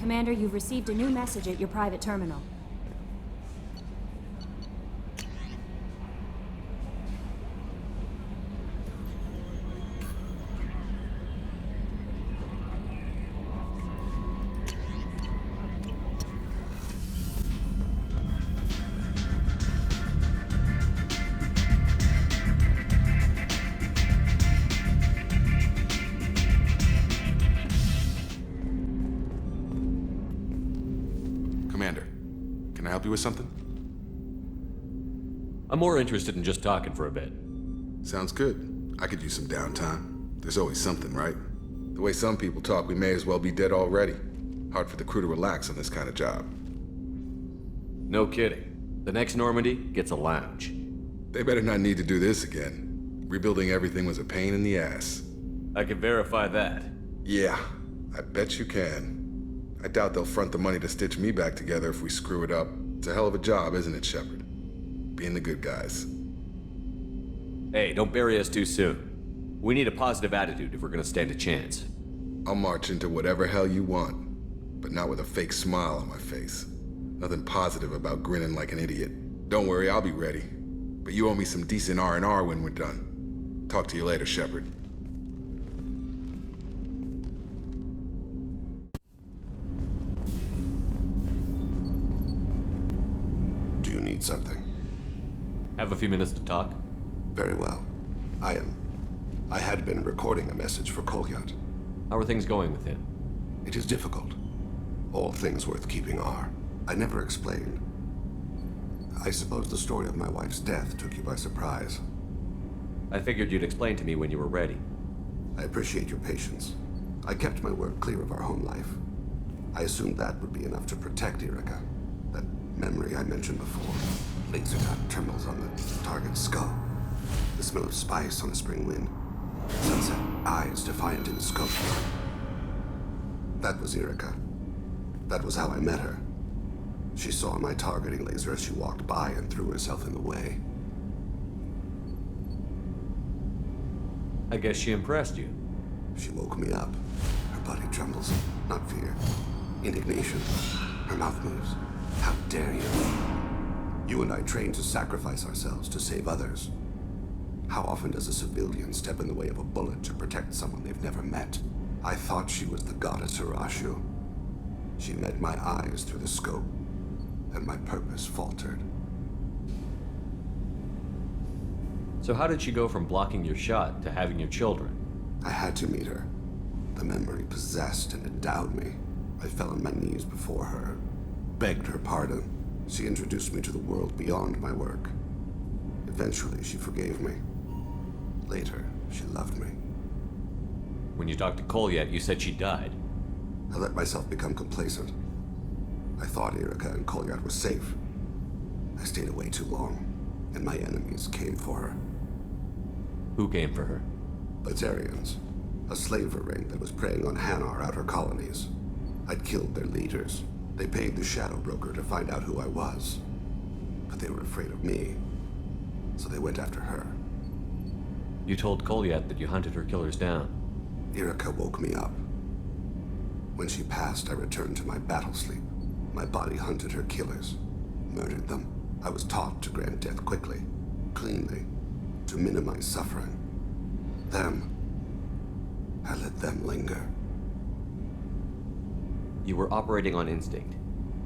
Commander, you've received a new message at your private terminal. Commander, can I help you with something? I'm more interested in just talking for a bit. Sounds good. I could use some downtime. There's always something, right? The way some people talk, we may as well be dead already. Hard for the crew to relax on this kind of job. No kidding. The next Normandy gets a lounge. They better not need to do this again. Rebuilding everything was a pain in the ass. I can verify that. Yeah, I bet you can. I doubt they'll front the money to stitch me back together if we screw it up. It's a hell of a job, isn't it, Shepard? Being the good guys. Hey, don't bury us too soon. We need a positive attitude if we're gonna stand a chance. I'll march into whatever hell you want, but not with a fake smile on my face. Nothing positive about grinning like an idiot. Don't worry, I'll be ready. But you owe me some decent R&R when we're done. Talk to you later, Shepard. Do you need something? Have a few minutes to talk? Very well. I had been recording a message for Kolyat. How are things going with him? It is difficult. All things worth keeping are. I never explained. I suppose the story of my wife's death took you by surprise. I figured you'd explain to me when you were ready. I appreciate your patience. I kept my work clear of our home life. I assumed that would be enough to protect Erica. That memory I mentioned before. Laser dot terminals on the target's skull. The smell of spice on a spring wind. Sunset eyes defiant in the scope. That was Erica. That was how I met her. She saw my targeting laser as she walked by and threw herself in the way. I guess she impressed you. She woke me up. Her body trembles. Not fear. Indignation. Her mouth moves. How dare you? You and I trained to sacrifice ourselves to save others. How often does a civilian step in the way of a bullet to protect someone they've never met? I thought she was the goddess Hirashu. She met my eyes through the scope, and my purpose faltered. So how did she go from blocking your shot to having your children? I had to meet her. The memory possessed and endowed me. I fell on my knees before her, begged her pardon. She introduced me to the world beyond my work. Eventually, she forgave me. Later, she loved me. When you talked to Kolyat, you said she died. I let myself become complacent. I thought Erica and Kolyat were safe. I stayed away too long, and my enemies came for her. Who came for her? Bazarians, a slaver ring that was preying on Hanar outer colonies. I'd killed their leaders. They paid the shadow broker to find out who I was. But they were afraid of me, so they went after her. You told Kolyat that you hunted her killers down. Erica woke me up. When she passed, I returned to my battle sleep. My body hunted her killers, murdered them. I was taught to grant death quickly, cleanly, to minimize suffering. I let them linger. You were operating on instinct.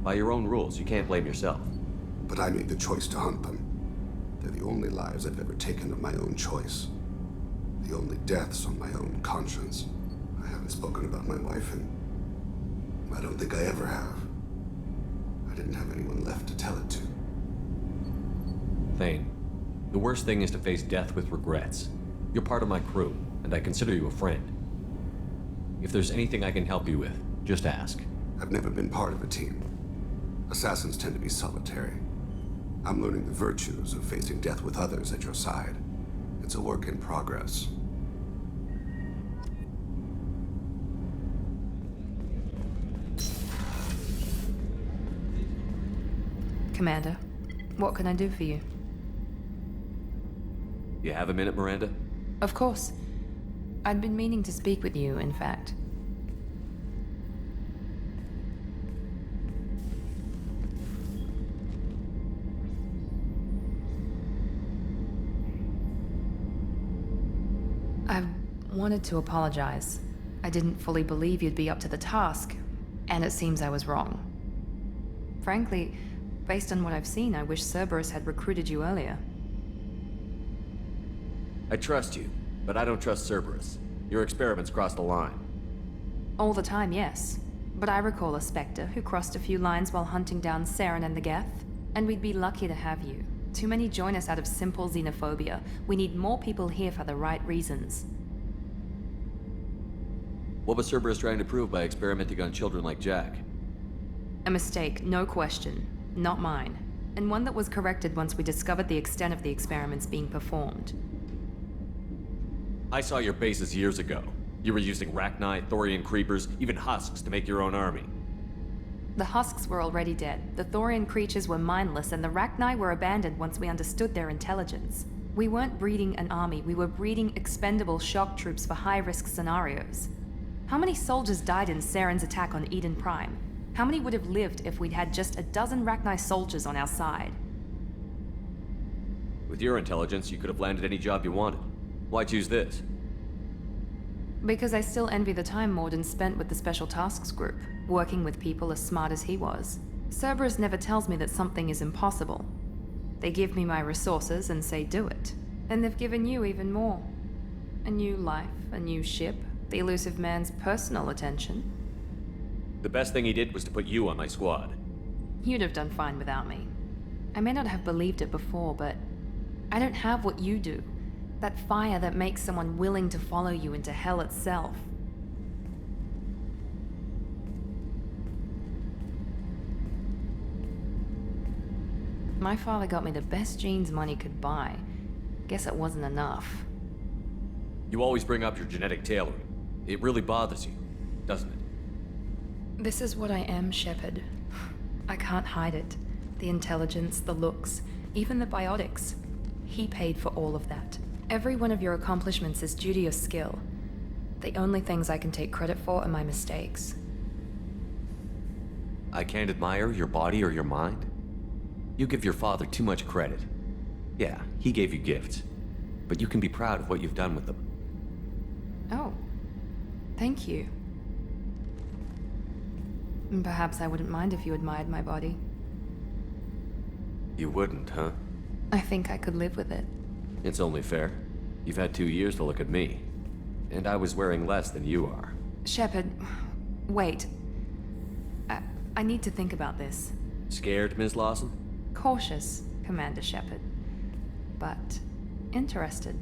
By your own rules, you can't blame yourself. But I made the choice to hunt them. They're the only lives I've ever taken of my own choice. The only deaths on my own conscience. I haven't spoken about my wife, and I don't think I ever have. I didn't have anyone left to tell it to. Thane, the worst thing is to face death with regrets. You're part of my crew, and I consider you a friend. If there's anything I can help you with, just ask. I've never been part of a team. Assassins tend to be solitary. I'm learning the virtues of facing death with others at your side. It's a work in progress. Commander, what can I do for you? You have a minute, Miranda? Of course. I'd been meaning to speak with you, in fact. I wanted to apologize. I didn't fully believe you'd be up to the task, and it seems I was wrong. Frankly, based on what I've seen, I wish Cerberus had recruited you earlier. I trust you, but I don't trust Cerberus. Your experiments crossed the line. All the time, yes. But I recall a Spectre who crossed a few lines while hunting down Saren and the Geth. And we'd be lucky to have you. Too many join us out of simple xenophobia. We need more people here for the right reasons. What was Cerberus trying to prove by experimenting on children like Jack? A mistake, no question. Not mine. And one that was corrected once we discovered the extent of the experiments being performed. I saw your bases years ago. You were using Rachni, Thorian creepers, even husks to make your own army. The husks were already dead, the Thorian creatures were mindless, and the Rachni were abandoned once we understood their intelligence. We weren't breeding an army, we were breeding expendable shock troops for high-risk scenarios. How many soldiers died in Saren's attack on Eden Prime? How many would have lived if we'd had just a dozen Rachni soldiers on our side? With your intelligence, you could have landed any job you wanted. Why choose this? Because I still envy the time Morden spent with the Special Tasks Group, working with people as smart as he was. Cerberus never tells me that something is impossible. They give me my resources and say do it. And they've given you even more. A new life, a new ship, the elusive man's personal attention. The best thing he did was to put you on my squad. You'd have done fine without me. I may not have believed it before, but I don't have what you do. That fire that makes someone willing to follow you into hell itself. My father got me the best genes money could buy. Guess it wasn't enough. You always bring up your genetic tailoring. It really bothers you, doesn't it? This is what I am, Shepard. I can't hide it. The intelligence, the looks, even the biotics. He paid for all of that. Every one of your accomplishments is due to your skill. The only things I can take credit for are my mistakes. I can't admire your body or your mind? You give your father too much credit. Yeah, he gave you gifts. But you can be proud of what you've done with them. Oh. Thank you. Perhaps I wouldn't mind if you admired my body. You wouldn't, huh? I think I could live with it. It's only fair. You've had 2 years to look at me. And I was wearing less than you are. Shepard, wait. I need to think about this. Scared, Ms. Lawson? Cautious, Commander Shepard. But interested.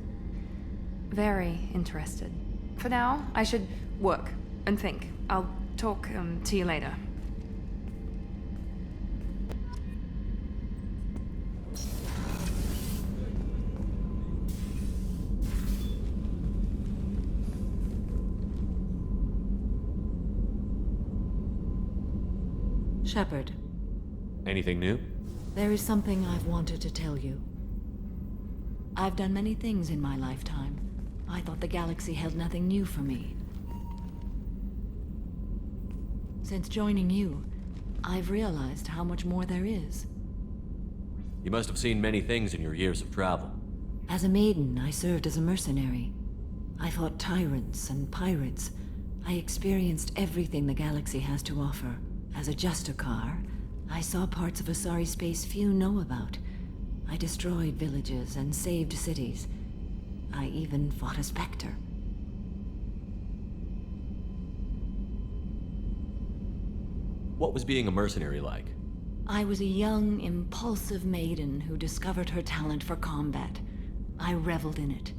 Very interested. For now, I should work and think. I'll talk to you later. Shepard, Anything new? there is something I've wanted to tell you. I've done many things in my lifetime. I thought the galaxy held nothing new for me. Since joining you, I've realized how much more there is. You must have seen many things in your years of travel. As a maiden, I served as a mercenary. I fought tyrants and pirates. I experienced everything the galaxy has to offer. As a Justicar, I saw parts of Asari space few know about. I destroyed villages and saved cities. I even fought a Spectre. What was being a mercenary like? I was a young, impulsive maiden who discovered her talent for combat. I reveled in it,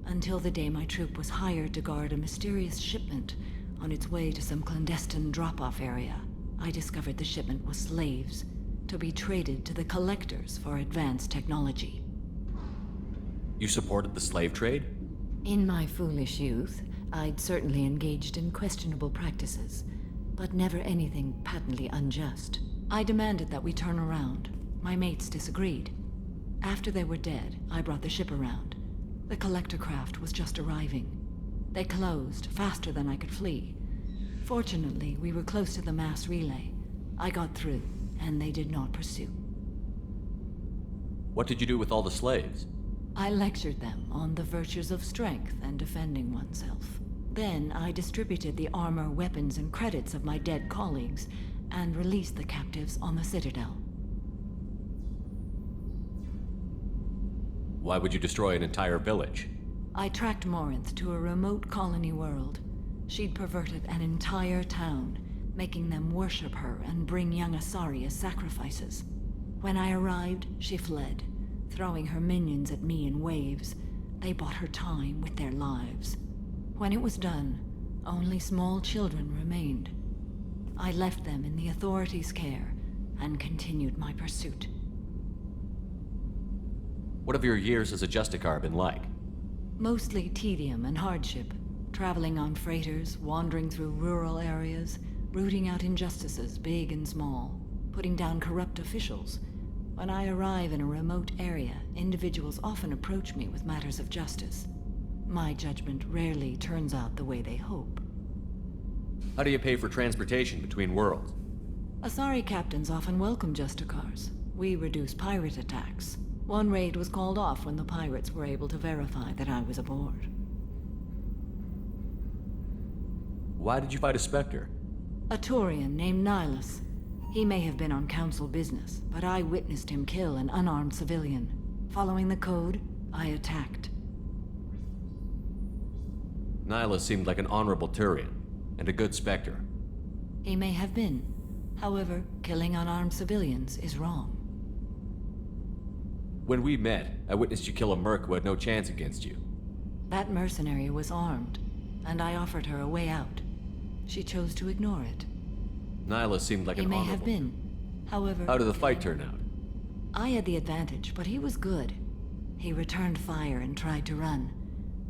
until the day my troop was hired to guard a mysterious shipment on its way to some clandestine drop-off area. I discovered the shipment was slaves, to be traded to the Collectors for advanced technology. You supported the slave trade? In my foolish youth, I'd certainly engaged in questionable practices, but never anything patently unjust. I demanded that we turn around. My mates disagreed. After they were dead, I brought the ship around. The collector craft was just arriving. They closed faster than I could flee. Fortunately, we were close to the mass relay. I got through, and they did not pursue. What did you do with all the slaves? I lectured them on the virtues of strength and defending oneself. Then I distributed the armor, weapons, and credits of my dead colleagues, and released the captives on the Citadel. Why would you destroy an entire village? I tracked Morinth to a remote colony world. She'd perverted an entire town, making them worship her and bring young Asari as sacrifices. When I arrived, she fled, throwing her minions at me in waves. They bought her time with their lives. When it was done, only small children remained. I left them in the authorities' care and continued my pursuit. What have your years as a Justicar been like? Mostly tedium and hardship, traveling on freighters, wandering through rural areas, rooting out injustices big and small, putting down corrupt officials. When I arrive in a remote area, individuals often approach me with matters of justice. My judgment rarely turns out the way they hope. How do you pay for transportation between worlds? Asari captains often welcome Justicars. We reduce pirate attacks. One raid was called off when the pirates were able to verify that I was aboard. Why did you fight a Spectre? A Turian named Nihilus. He may have been on council business, but I witnessed him kill an unarmed civilian. Following the code, I attacked. Nyla seemed like an honorable Turian, and a good Spectre. He may have been. However, killing unarmed civilians is wrong. When we met, I witnessed you kill a merc who had no chance against you. That mercenary was armed, and I offered her a way out. She chose to ignore it. Nyla seemed like He an may honorable. have been. However... How did the fight turn out? I had the advantage, but he was good. He returned fire and tried to run.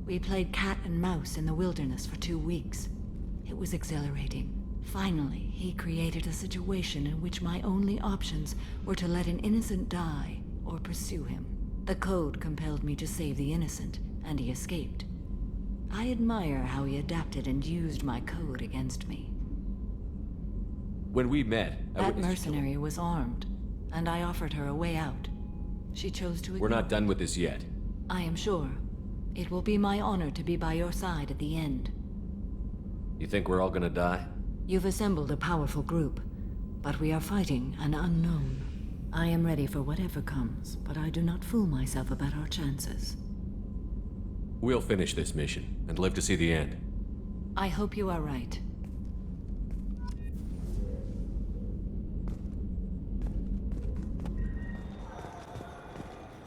We played cat and mouse in the wilderness for 2 weeks. It was exhilarating. Finally, he created a situation in which my only options were to let an innocent die or pursue him. The code compelled me to save the innocent, and he escaped. I admire how he adapted and used my code against me. When we met, I That witnessed you kill mercenary was armed, and I offered her a way out. She chose to ignore We're not it. done with this yet. I am sure. It will be my honor to be by your side at the end. You think we're all gonna die? You've assembled a powerful group, but we are fighting an unknown. I am ready for whatever comes, but I do not fool myself about our chances. We'll finish this mission, and live to see the end. I hope you are right.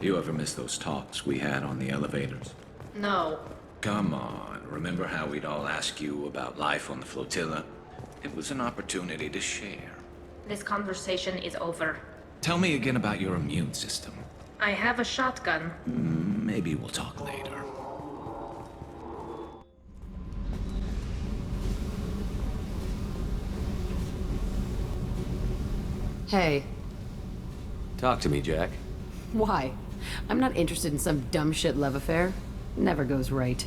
You ever miss those talks we had on the elevators? No. Come on, remember how we'd all ask you about life on the flotilla? It was an opportunity to share. This conversation is over. Tell me again about your immune system. I have a shotgun. Maybe we'll talk later. Hey, Talk to me, Jack. why? I'm not interested in some dumb shit love affair. Never goes right.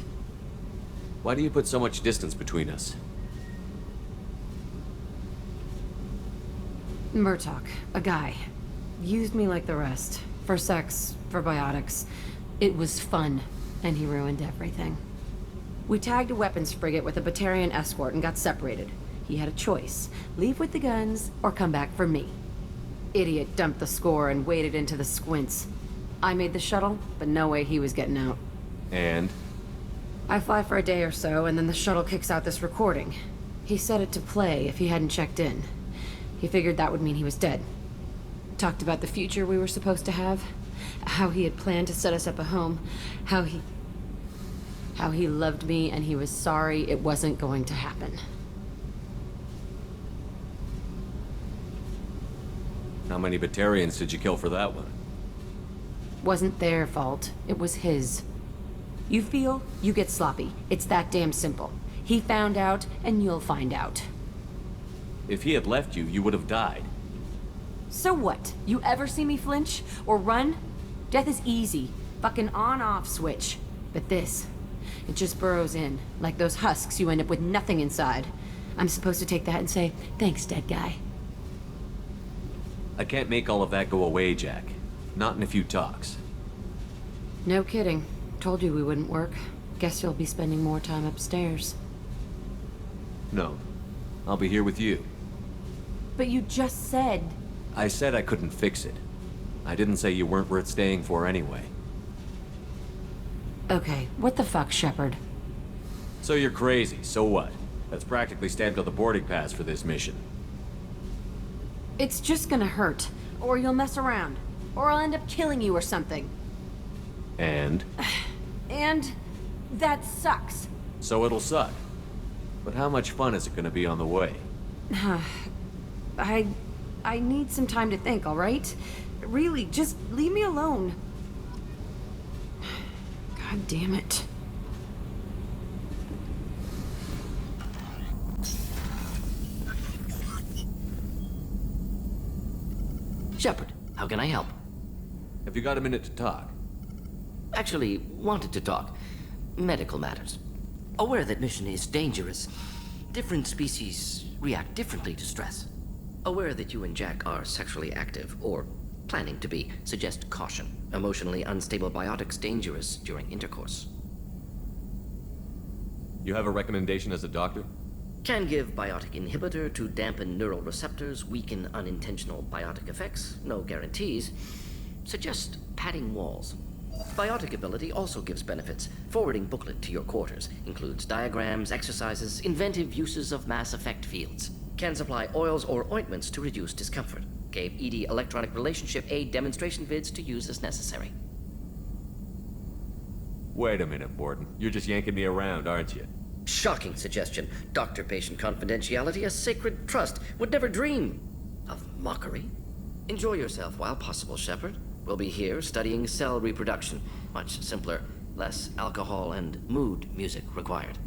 Why do you put so much distance between us? Murtaugh, a guy, used me like the rest. For sex, for biotics. It was fun, and he ruined everything. We tagged a weapons frigate with a Batarian escort and got separated. He had a choice, leave with the guns, or come back for me. Idiot dumped the score and waded into the squints. I made the shuttle, but no way he was getting out. And? I fly for a day or so, and then the shuttle kicks out this recording. He set it to play if he hadn't checked in. He figured that would mean he was dead. Talked about the future we were supposed to have, how he had planned to set us up a home, how he loved me and he was sorry it wasn't going to happen. How many Batarians did you kill for that one? Wasn't their fault, it was his. You feel, you get sloppy. It's that damn simple. He found out, and you'll find out. If he had left you, you would have died. So what? You ever see me flinch? Or run? Death is easy. Fucking on-off switch. But this, it just burrows in. Like those husks, you end up with nothing inside. I'm supposed to take that and say, thanks, dead guy. I can't make all of that go away, Jack. Not in a few talks. No kidding. Told you we wouldn't work. Guess you'll be spending more time upstairs. No. I'll be here with you. But you just said... I said I couldn't fix it. I didn't say you weren't worth staying for anyway. Okay, what the fuck, Shepard? So you're crazy, so what? That's practically stamped on the boarding pass for this mission. It's just gonna hurt. Or you'll mess around. Or I'll end up killing you or something. And? And... that sucks. So it'll suck. But how much fun is it gonna be on the way? I need some time to think, alright? Really, just leave me alone. God damn it. Shepard, how can I help? Have you got a minute to talk? Actually, wanted to talk. Medical matters. Aware that mission is dangerous. Different species react differently to stress. Aware that you and Jack are sexually active, or planning to be, suggest caution. Emotionally unstable biotics dangerous during intercourse. You have a recommendation as a doctor? Can give biotic inhibitor to dampen neural receptors, weaken unintentional biotic effects. No guarantees. Suggest padding walls. Biotic ability also gives benefits. Forwarding booklet to your quarters. Includes diagrams, exercises, inventive uses of mass effect fields. Can supply oils or ointments to reduce discomfort. Gave ED electronic relationship aid demonstration vids to use as necessary. Wait a minute, Borden. You're just yanking me around, aren't you? Shocking suggestion. Doctor-patient confidentiality, a sacred trust. Would never dream of mockery. Enjoy yourself while possible, Shepard. We'll be here studying cell reproduction. Much simpler, less alcohol and mood music required.